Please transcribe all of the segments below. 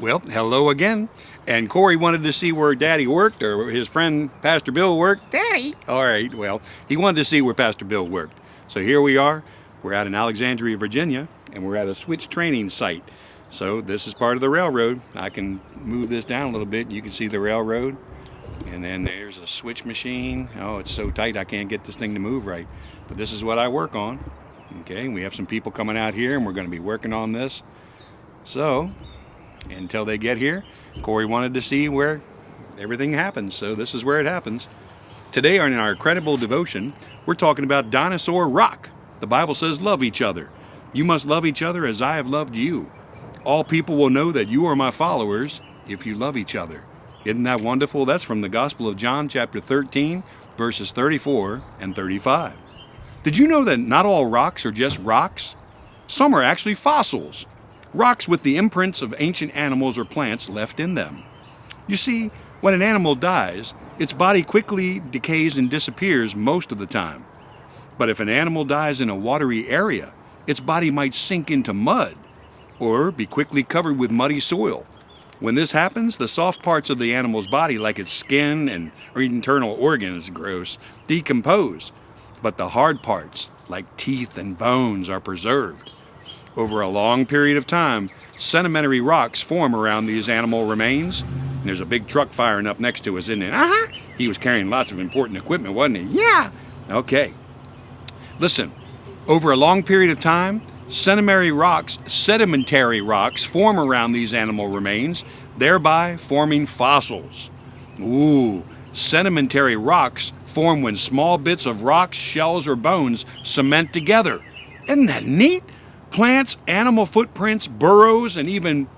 Well, hello again. And Cory wanted to see where Daddy worked, or his friend Pastor Bill worked. Daddy! All right, well, he wanted to see where Pastor Bill worked. So here we are. We're out in Alexandria, Virginia, and we're at a switch training site. So this is part of the railroad. I can move this down a little bit. You can see the railroad. And then there's a switch machine. Oh, it's so tight I can't get this thing to move right. But this is what I work on. Okay, we have some people coming out here, and we're going to be working on this. So, until they get here, Cory wanted to see where everything happens. So this is where it happens. Today in our credible devotion, we're talking about Dinosaur Rock. The Bible says, love each other. You must love each other as I have loved you. All people will know that you are my followers if you love each other. Isn't that wonderful? That's from the Gospel of John, chapter 13, verses 34 and 35. Did you know that not all rocks are just rocks? Some are actually fossils. Rocks with the imprints of ancient animals or plants left in them. You see, when an animal dies, its body quickly decays and disappears most of the time. But if an animal dies in a watery area, its body might sink into mud or be quickly covered with muddy soil. When this happens, the soft parts of the animal's body, like its skin and internal organs, decompose. But the hard parts, like teeth and bones, are preserved. Over a long period of time, sedimentary rocks form around these animal remains. And there's a big truck firing up next to us, isn't it? Uh-huh. He was carrying lots of important equipment, wasn't he? Yeah. Okay. Listen, over a long period of time, sedimentary rocks form around these animal remains, thereby forming fossils. Ooh, sedimentary rocks form when small bits of rocks, shells, or bones cement together. Isn't that neat? Plants, animal footprints, burrows, and even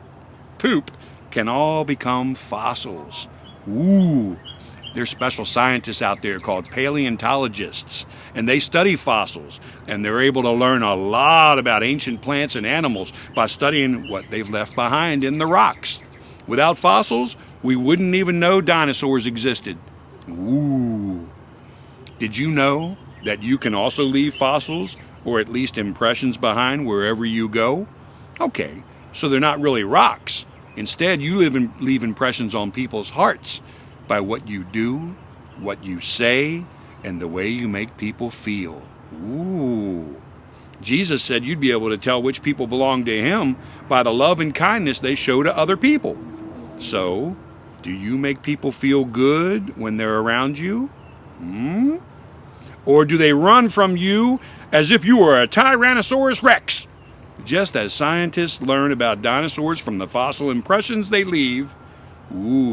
poop can all become fossils. Ooh, there's special scientists out there called paleontologists, and they study fossils, and they're able to learn a lot about ancient plants and animals by studying what they've left behind in the rocks. Without fossils, we wouldn't even know dinosaurs existed. Ooh. Did you know that you can also leave fossils, or at least impressions, behind wherever you go? Okay, so they're not really rocks. Instead, you leave impressions on people's hearts by what you do, what you say, and the way you make people feel. Ooh. Jesus said you'd be able to tell which people belong to him by the love and kindness they show to other people. So, do you make people feel good when they're around you? Or do they run from you as if you were a Tyrannosaurus Rex? Just as scientists learn about dinosaurs from the fossil impressions they leave,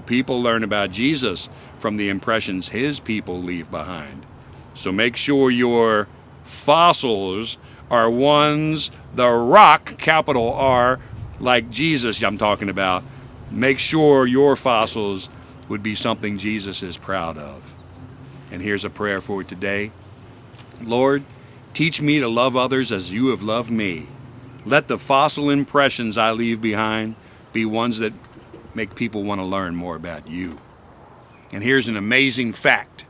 people learn about Jesus from the impressions his people leave behind. So make sure your fossils are ones the rock, capital R, like Jesus I'm talking about. Make sure your fossils would be something Jesus is proud of. And here's a prayer for today. Lord, teach me to love others as you have loved me. Let the fossil impressions I leave behind be ones that make people want to learn more about you. And here's an amazing fact.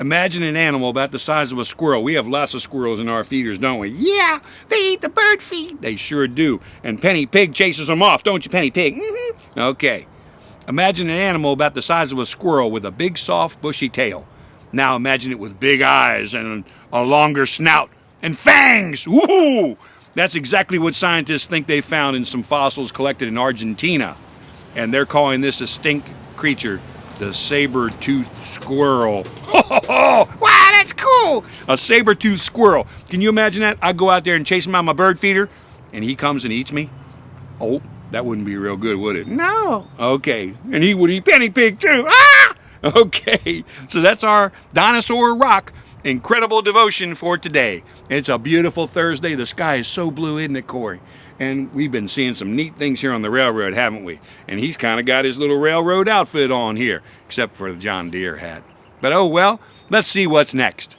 Imagine an animal about the size of a squirrel. We have lots of squirrels in our feeders, don't we? Yeah, they eat the bird feed. They sure do. And Penny Pig chases them off, don't you, Penny Pig? Mm-hmm. Okay. Imagine an animal about the size of a squirrel with a big, soft, bushy tail. Now imagine it with big eyes and a longer snout and fangs. Woohoo! That's exactly what scientists think they found in some fossils collected in Argentina. And they're calling this extinct creature the saber-toothed squirrel. Wow, that's cool! A saber-toothed squirrel. Can you imagine that? I go out there and chase him out my bird feeder, and he comes and eats me? Oh, that wouldn't be real good, would it? No. Okay, and he would eat Penny Pig too. Ah! Okay, so that's our Dinosaur Rock incredible devotion for today. It's a beautiful Thursday. The sky is so blue, isn't it, Cory? And we've been seeing some neat things here on the railroad, haven't we? And he's kind of got his little railroad outfit on here, except for the John Deere hat. But oh well, let's see what's next.